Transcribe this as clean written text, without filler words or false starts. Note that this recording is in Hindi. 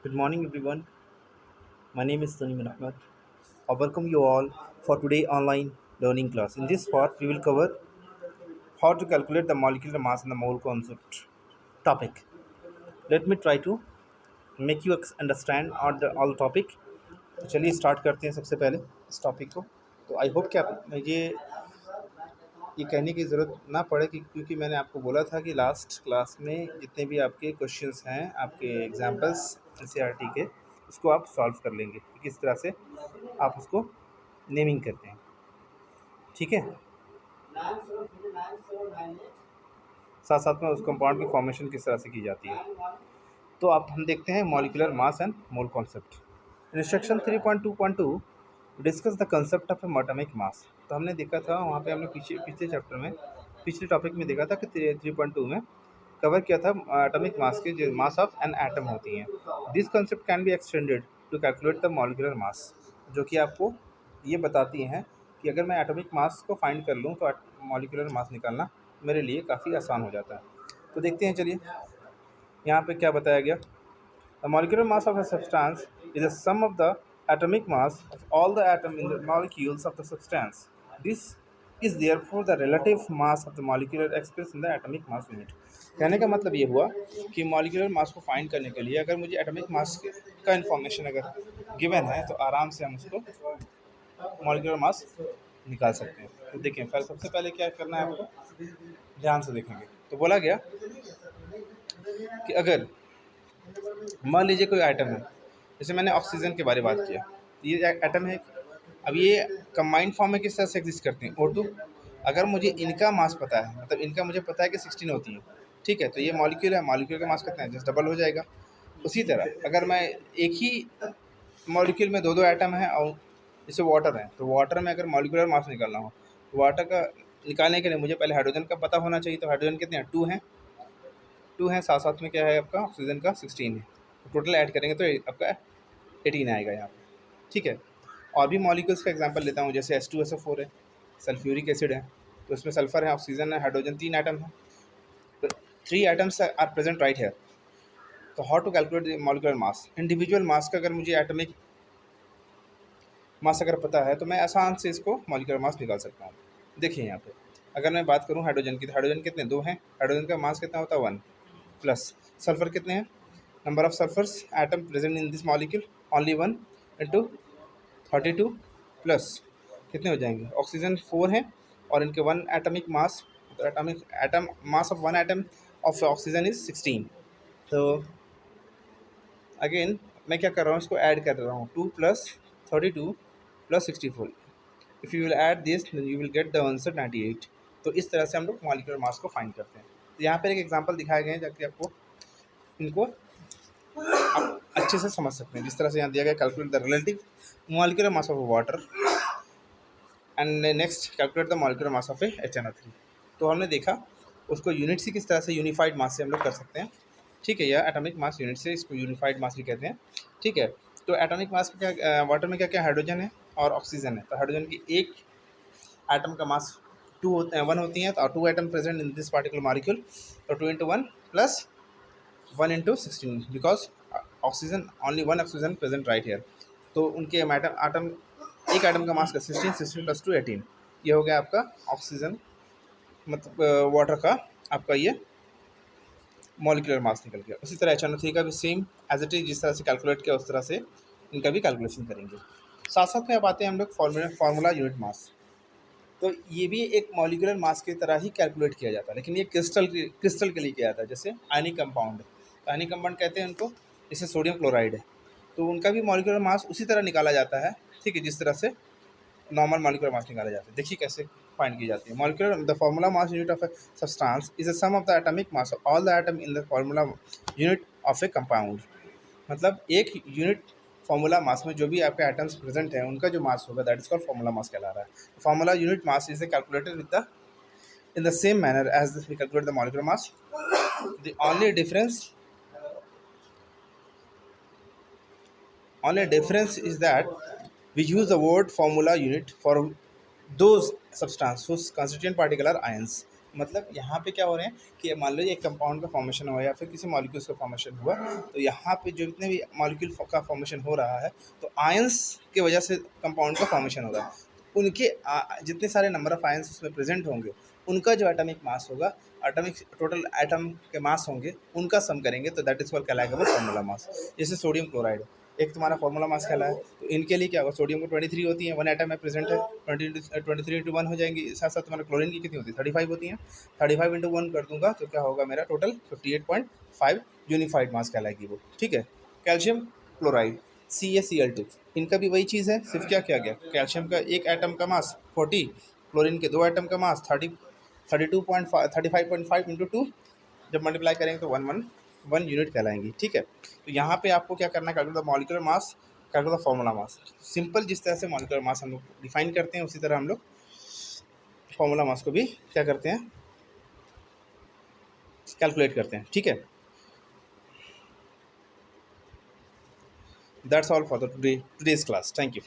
Good morning, everyone. My name is Tanim Ahmed. I welcome you all for today online learning class. In this part, we will cover how to calculate the molecular mass and the mole concept topic. Let me try to make you understand all the topic. तो चलिए स्टार्ट करते हैं सबसे पहले इस टॉपिक को। तो आई होप कि आप मुझे ये कहने की ज़रूरत ना पड़े कि क्योंकि मैंने आपको बोला था कि लास्ट क्लास में जितने भी आपके क्वेश्चंस हैं, आपके एग्जाम्पल्स एनसीईआरटी के, उसको आप सॉल्व कर लेंगे कि किस तरह से आप उसको नेमिंग करते हैं। ठीक है, साथ साथ में उस कंपाउंड की फॉर्मेशन किस तरह से की जाती है। तो आप हम देखते हैं molecular mass and mole concept. Instruction 3.2.2 discuss the concept of atomic mass. तो हमने देखा था वहाँ पे, हमने पिछले चैप्टर में, पिछले टॉपिक में देखा था कि 3.2 में कवर किया था एटॉमिक मास के जो मास ऑफ एन एटम होती हैं। This concept can be extended to calculate the molecular mass, जो कि आपको ये बताती हैं कि अगर मैं एटॉमिक मास को फाइंड कर लूँ तो मॉलिक्यूलर मास निकालना मेरे लिए काफ़ी आसान हो जाता है। तो देखते हैं, चलिए यहाँ पे क्या बताया गया। The molecular mass of a substance is the sum of the atomic mass of all the atoms in the molecules of the substance. This is therefore the relative mass of the molecular expressed in the atomic mass unit. कहने का मतलब ये हुआ कि मॉलिक्यूलर मास को फाइंड करने के लिए अगर मुझे एटॉमिक मास का इन्फॉर्मेशन अगर गिवन है तो आराम से हम उसको मॉलिक्यूलर मास निकाल सकते हैं। तो देखें, फिर सबसे पहले क्या करना है आपको, ध्यान से देखेंगे। तो बोला गया कि अगर मान लीजिए कोई आइटम है, जैसे मैंने ऑक्सीजन के बारे में बात किया, ये एटम है। अब ये कंबाइंड फॉर्म में किस तरह से एग्जिस्ट करते हैं, O2। अगर मुझे इनका मास पता है, मतलब इनका मुझे पता है कि 16 होती है, ठीक है, तो ये मॉलिक्यूल है, मॉलिक्यूल का मास कितना है, जस्ट डबल हो जाएगा। उसी तरह अगर मैं एक ही मॉलिक्यूल में दो दो एटम हैं और जैसे वाटर है, तो वाटर में अगर मॉलिक्यूलर मास निकालना हो, तो वाटर का निकालने के लिए मुझे पहले हाइड्रोजन का पता होना चाहिए। तो हाइड्रोजन कितने हैं, 2 हैं, 2 हैं, साथ साथ में क्या है आपका ऑक्सीजन का 16 है। तो टोटल ऐड करेंगे तो आपका 18 आएगा यहाँ पे, ठीक है। और भी मॉलिक्यूल्स का एग्जांपल लेता हूँ, जैसे H2SO4 है, सल्फ्यूरिक एसिड है, तो इसमें सल्फर है, ऑक्सीजन है, हाइड्रोजन, 3 एटम है। तो 3 एटम्स आर प्रेजेंट राइट है। तो how to calculate molecular mass, individual mass का अगर मुझे एटॉमिक मास अगर पता है तो मैं आसान से इसको मॉलिक्यूलर मास निकाल सकता हूँ। देखिए यहाँ पे अगर मैं बात करूँ हाइड्रोजन की, तो हाइड्रोजन कितने, 2 हैं, हाइड्रोजन का मास कितना होता है, 1। प्लस सल्फर कितने हैं, number of sulphurs atom present in this molecule only 1 into 32 plus कितने हो जाएंगे, ऑक्सीजन 4 है और इनके 1 एटमिक मास, तो atom mass of 1 atom of oxygen is 16। तो अगेन मैं क्या कर रहा हूँ, इसको ऐड कर रहा हूँ, 2 plus 32 plus 64। If you will add this then you will get the answer 98। तो इस तरह से हम लोग मॉलिक्यूलर मास को फाइंड करते हैं। तो यहाँ पर एक एग्जांपल दिखाए गए हैं ताकि आपको इनको आप अच्छे से समझ सकते हैं। जिस तरह से यहाँ दिया गया, calculate the relative molecular mass of water and next calculate the molecular mass of HNO3। तो हमने देखा उसको यूनिट से किस तरह से यूनिफाइड मास से हम लोग कर सकते हैं, ठीक है, या एटॉमिक मास यूनिट से इसको यूनिफाइड मास भी कहते हैं, ठीक है। तो एटॉमिक मास में क्या, वाटर में क्या क्या हाइड्रोजन है और ऑक्सीजन है। तो हाइड्रोजन की एक एटम का मास 1 होती है, तो 2 atom present in this particular molecule, तो 2 into 1 plus 1 into 16 because oxygen only 1 oxygen present right here. तो उनके आटम एक आटम का मास का 16 प्लस 2 18। ये हो गया आपका ऑक्सीजन, मतलब वाटर का आपका ये मॉलिक्यूलर मास निकल गया। उसी तरह HNO3 का भी सेम एज इट इज, जिस तरह से कैलकुलेट किया उस तरह से इनका भी कैलकुलेशन करेंगे। साथ साथ में अब आते हैं हम लोग फार्मूला यूनिट मास। तो ये भी एक मॉलिक्यूलर मास की तरह ही कैलकुलेट किया जाता है, लेकिन ये क्रिस्टल के लिए किया जाता है। जैसे आयनिक कंपाउंड, आयनिक कंपाउंड कहते हैं उनको, जैसे सोडियम क्लोराइड है, तो उनका भी मॉलिक्यूलर मास उसी तरह निकाला जाता है, ठीक है, जिस तरह से नॉर्मल मॉलिक्यूलर मास निकाले जाते हैं। देखिए कैसे फाइंड की जाती है। Molecular the formula mass unit of a substance is the sum of the atomic mass of all the atom in the formula unit of a compound. मतलब एक यूनिट फार्मूला मास में जो भी आपके एटम्स प्रेजेंट हैं उनका जो मास होगा, that is called formula mass कहला रहा है। Formula unit mass is calculated with the in the same manner as we calculate the molecular mass. The only difference is that we use the word formula unit for those substances whose constituent particle are ions. मतलब यहाँ पे क्या हो रहे हैं कि मान लो एक कंपाउंड का फॉर्मेशन हुआ या फिर किसी मॉलिक्यूल्स का फॉर्मेशन हुआ, तो यहाँ पे जो जितने भी मॉलिक्यूल का फॉर्मेशन हो रहा है, तो आयंस की वजह से कंपाउंड का फॉर्मेशन हो रहा है। उनके जितने सारे नंबर ऑफ आयंस उसमें प्रेजेंट होंगे, उनका जो एटॉमिक मास होगा, एटॉमिक टोटल एटम के मास होंगे, उनका सम करेंगे तो दैट इज कॉल्ड कहलाएगा वो फार्मूला मास। जैसे सोडियम क्लोराइड एक तुम्हारा फार्मूला मास कहला है, तो इनके लिए क्या होगा, सोडियम को 23 होती है, वन एटम में प्रेजेंट है, 23 × 1 हो जाएंगी। साथ साथ तुम्हारा क्लोरीन की कितनी होती है, 35 होती है। 35 × 1 कर दूंगा तो क्या होगा मेरा टोटल 58.5 यूनिफाइड मास कहलाएगी वो, ठीक है। कैल्शियम क्लोराइड CaCl2, इनका भी वही चीज़ है, सिर्फ क्या किया गया, कैल्शियम का एक एटम का मास 40, क्लोरीन के 2 एटम का मास 35.5 इंटू 2, जब मल्टीप्लाई करेंगे तो 1 यूनिट कहलाएंगी, ठीक है। तो यहाँ पे आपको क्या करना है, calculate the molecular mass, calculate the formula mass. Simple जिस तरह से मॉलिक्यूलर मास हम लोग डिफाइन करते हैं, उसी तरह हम लोग फार्मूला मास को भी क्या करते हैं, कैलकुलेट करते हैं, ठीक है। That's all for the today's class, thank you.